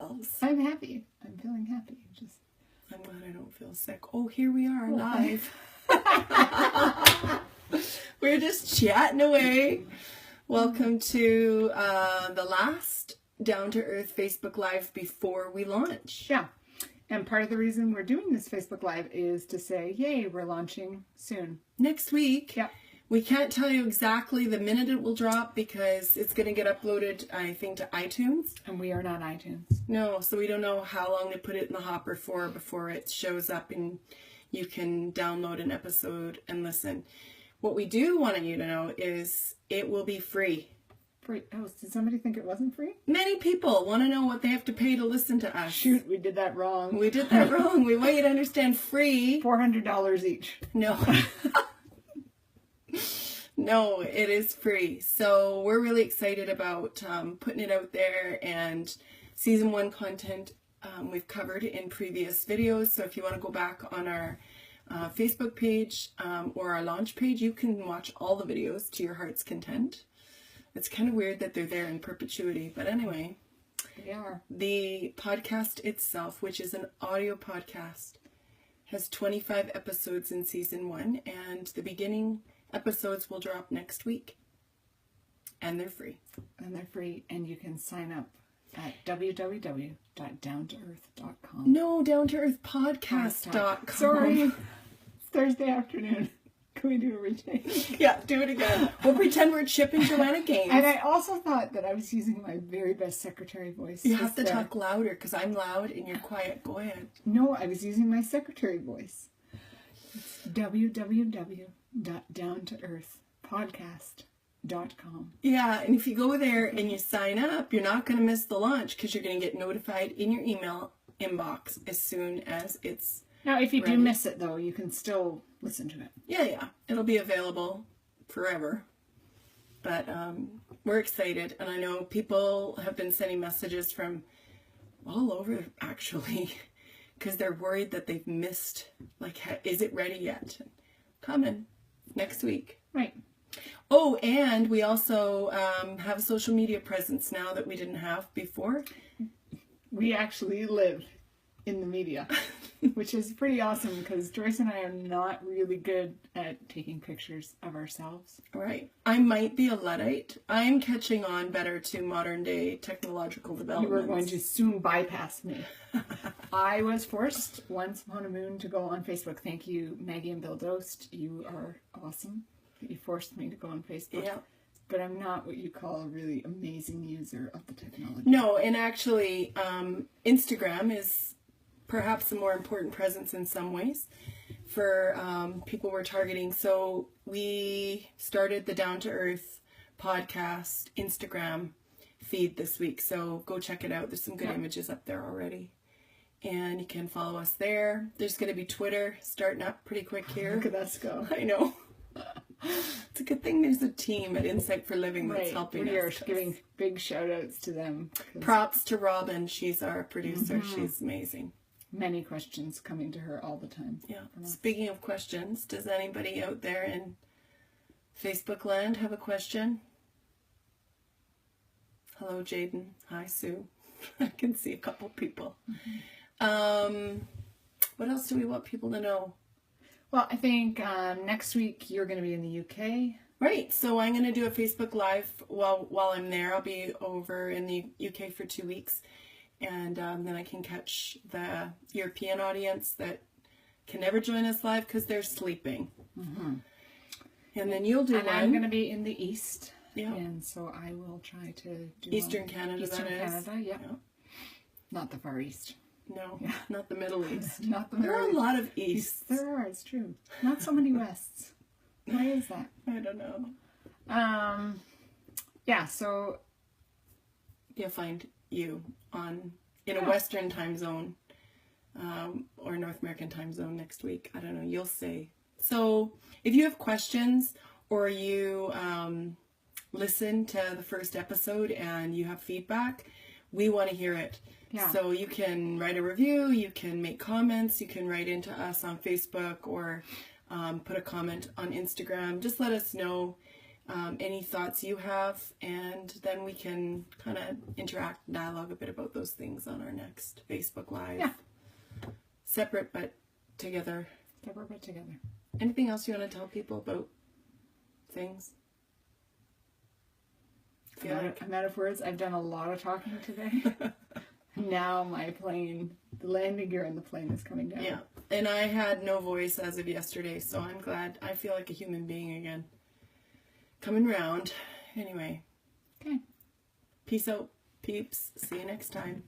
I'm happy. I'm feeling happy. I'm glad I don't feel sick. Oh, here we are live. We're just chatting away. Welcome to the last Down to Earth Facebook Live before we launch. Yeah. And part of the reason we're doing this Facebook Live is to say, yay, we're launching soon. Next week. Yeah. We can't tell you exactly the minute it will drop because it's going to get uploaded, I think, to iTunes. And we are not iTunes. No, so we don't know how long to put it in the hopper for before it shows up and you can download an episode and listen. What we do want you to know is it will be free. Free? Oh, did somebody think it wasn't free? Many people want to know what they have to pay to listen to us. Shoot, we did that wrong. We did that wrong. We want you to understand free. $400 each. No. No, it is free. So we're really excited about putting it out there, and season 1 content we've covered in previous videos. So if you want to go back on our Facebook page or our launch page, you can watch all the videos to your heart's content. It's kind of weird that they're there in perpetuity, but anyway. They are. The podcast itself, which is an audio podcast, has 25 episodes in season 1, and the beginning episodes will drop next week. And they're free. And you can sign up at www.downtoearth.com. No, downtoearthpodcast.com. Sorry. It's Thursday afternoon. Can we do a retake? Yeah, do it again. We'll pretend we're Chip and Joanna Gaines. And I also thought that I was using my very best secretary voice. You have to talk louder because I'm loud and you're quiet. Go ahead. No, I was using my secretary voice. It's www.downtoearthpodcast.com. Yeah, and if you go there and you sign up, you're not going to miss the launch because you're going to get notified in your email inbox as soon as it's Now, if you ready. do miss it, though, you can still listen to it. Yeah. It'll be available forever. But we're excited. And I know people have been sending messages from all over, actually, because they're worried that they've missed, like, is it ready yet? Coming next week. Right. Oh, and we also have a social media presence now that we didn't have before. We actually live in the media, which is pretty awesome because Joyce and I are not really good at taking pictures of ourselves. Right. I might be a Luddite. I'm catching on better to modern day technological developments. You were going to soon bypass me. I was forced once upon a moon to go on Facebook. Thank you, Maggie and Bill Dost. You are awesome. You forced me to go on Facebook. Yeah. But I'm not what you call a really amazing user of the technology. No, and actually, Instagram is perhaps a more important presence in some ways for people we're targeting. So we started the Down to Earth podcast Instagram feed this week. So go check it out. There's some good images up there already. And you can follow us there. There's going to be Twitter starting up pretty quick here. Look at us go. I know. It's a good thing there's a team at Insight for Living that's helping us. We are giving big shout outs to them. Props to Robin. She's our producer. Mm-hmm. She's amazing. Many questions coming to her all the time. Yeah. Speaking of questions, does anybody out there in Facebook land have a question? Hello, Jaden. Hi, Sue. I can see a couple people. Mm-hmm. What else do we want people to know? Well, I think next week you're going to be in the UK. Right. So I'm going to do a Facebook Live while I'm there. I'll be over in the UK for 2 weeks. And then I can catch the European audience that can never join us live because they're sleeping. Mm-hmm. And then you'll do one. I'm going to be in the East. Yeah. And so I will try to do Eastern Canada, Eastern Canada, yeah. Not the Far East. No, not the Middle East. Not the Middle There are East. a lot of Easts. There are, it's true. Not so many Wests. Why is that? I don't know. Yeah, so you'll find you in a Western time zone or North American time zone next week. I don't know. You'll see. So if you have questions or you listen to the first episode and you have feedback, we want to hear it. Yeah. So you can write a review, you can make comments, you can write into us on Facebook or put a comment on Instagram. Just let us know any thoughts you have, and then we can kind of interact and dialogue a bit about those things on our next Facebook Live. Yeah. Separate but together. Yeah, we're put together. Anything else you want to tell people about things? I'm out of words. I've done a lot of talking today. Now the landing gear in the plane is coming down. Yeah. And I had no voice as of yesterday, so I'm glad. I feel like a human being again. Coming round. Anyway. Okay. Peace out, peeps. See you next time.